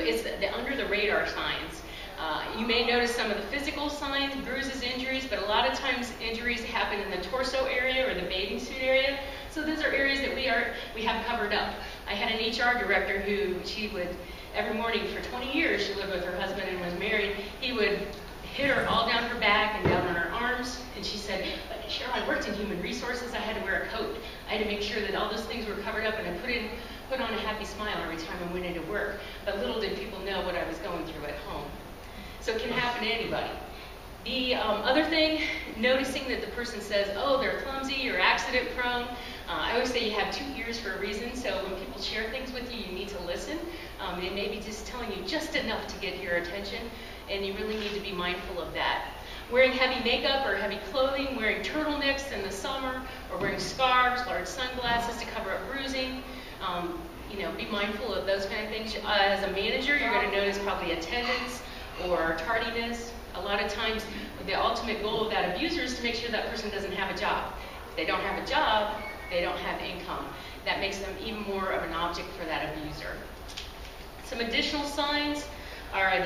Is the under the radar signs. You may notice some of the physical signs, bruises, injuries, but a lot of times injuries happen in the torso area or the bathing suit area. So those are areas that we have covered up. I had an HR director who she would, every morning for 20 years, she lived with her husband and was married, he would hit her all down her back and down on her arms, and she said, but Cheryl, I worked in human resources, I had to wear a coat. I had to make sure that all those things were covered up, and I put on a happy smile every time I went into work. But little did people know what I was going through at home. So it can happen to anybody. The other thing, noticing that the person says, oh, they're clumsy or accident prone. I always say you have 2 ears for a reason, so when people share things with you, you need to listen. They may be just telling you just enough to get your attention, and you really need to be mindful of that. Wearing heavy makeup or heavy clothing, wearing turtlenecks in the summer, or wearing scarves, large sunglasses to cover up bruising. Be mindful of those kind of things. As a manager, you're going to notice probably attendance or tardiness. A lot of times, the ultimate goal of that abuser is to make sure that person doesn't have a job. If they don't have a job, they don't have income. That makes them even more of an object for that abuser. Some additional signs are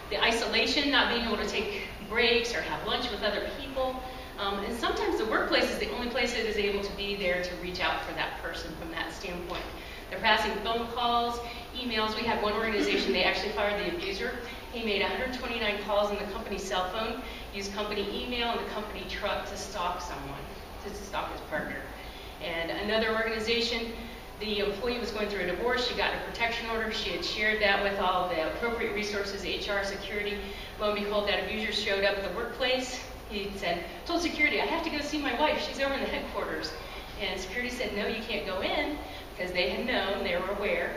the isolation, not being able to take breaks or have lunch with other people. And sometimes the workplace is the only place that is able to be there to reach out for that person from that standpoint. They're passing phone calls, emails. We had one organization, they actually fired the abuser. He made 129 calls on the company cell phone, used company email and the company truck to stalk someone, to stalk his partner. And another organization, the employee was going through a divorce. She got a protection order. She had shared that with all the appropriate resources, HR, security. Lo and behold, that abuser showed up at the workplace. He said, told security, I have to go see my wife. She's over in the headquarters. And security said, no, you can't go in, because they had known, they were aware.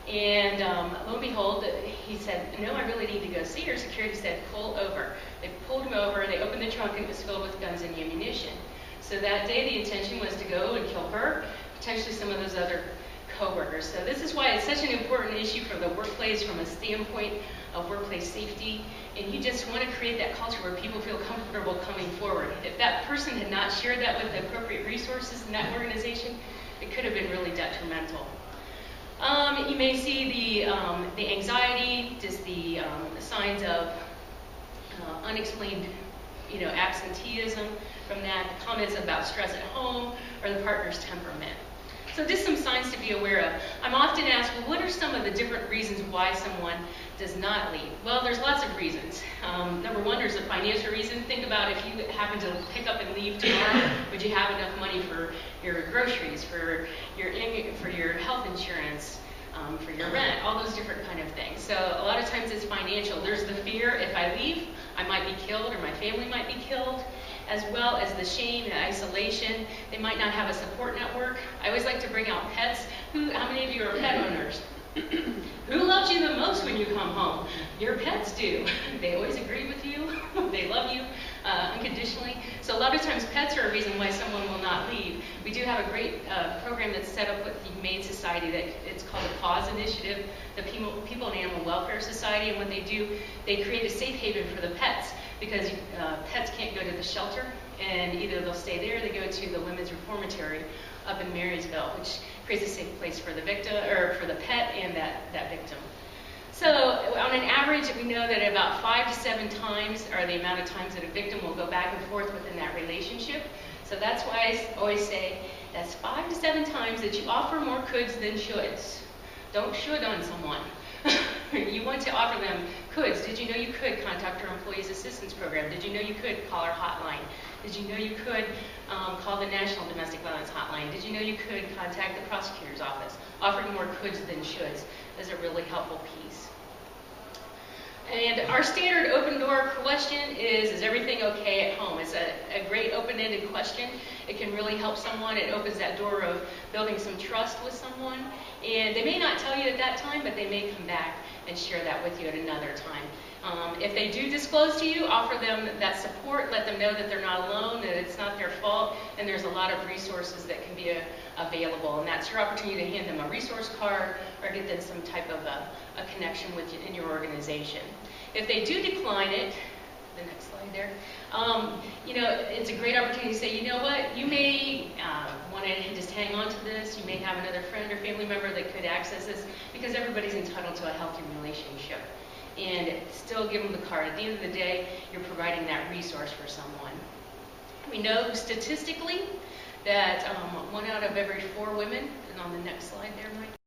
And lo and behold, he said, no, I really need to go see her. Security said, pull over. They pulled him over, they opened the trunk, and it was filled with guns and ammunition. So that day, the intention was to go and kill her, potentially some of those other co-workers. So this is why it's such an important issue for the workplace from a standpoint of workplace safety. And you just want to create that culture where people feel comfortable coming forward. If that person had not shared that with the appropriate resources in that organization, it could have been really detrimental. You may see the anxiety, just the signs of unexplained, absenteeism from that, the comments about stress at home, or the partner's temperament. So just some signs to be aware of. I'm often asked, well, what are some of the different reasons why someone does not leave? Well, there's lots of reasons. Number one, there's a financial reason. Think about if you happen to pick up and leave tomorrow, would you have enough money for your groceries, for your health insurance, for your rent, all those different kind of things. So a lot of times it's financial. There's the fear, if I leave, I might be killed or my family might be killed, as well as the shame and isolation. They might not have a support network. I always like to bring out pets. How many of you are pet owners? Who loves you the most when you come home? Your pets do. They always agree with you. They love you unconditionally. So a lot of times pets are a reason why someone will not leave. We do have a great program that's set up with the Humane Society that it's called the PAWS Initiative, the People and Animal Welfare Society, and what they do, they create a safe haven for the pets because pets can't go to the shelter, and either they'll stay there or they go to the Women's Reformatory up in Marysville, which creates a safe place for the victim, or for the pet and that victim. So on an average, we know that about 5 to 7 times are the amount of times that a victim will go back and forth within that relationship. So that's why I always say that's 5 to 7 times that you offer more coulds than shoulds. Don't should on someone. You want to offer them coulds. Did you know you could contact our Employees Assistance Program? Did you know you could call our hotline? Did you know you could call the National Domestic Violence Hotline? Did you know you could contact the prosecutor's office? Offering more coulds than shoulds is a really helpful piece. And our standard open door question is everything okay at home? It's a great open-ended question. It can really help someone. It opens that door of building some trust with someone. And they may not tell you at that time, but they may come back and share that with you at another time. If they do disclose to you, offer them that support, let them know that they're not alone, that it's not their fault, and there's a lot of resources that can be available. And that's your opportunity to hand them a resource card or get them some type of a connection with you in your organization. If they do decline it, the next slide there. You know, it's a great opportunity to say, you know what, you may want to just hang on to this. You may have another friend or family member that could access this, because everybody's entitled to a healthy relationship. And still give them the card. At the end of the day, you're providing that resource for someone. We know statistically that 1 out of every 4 women, and on the next slide there, Mike,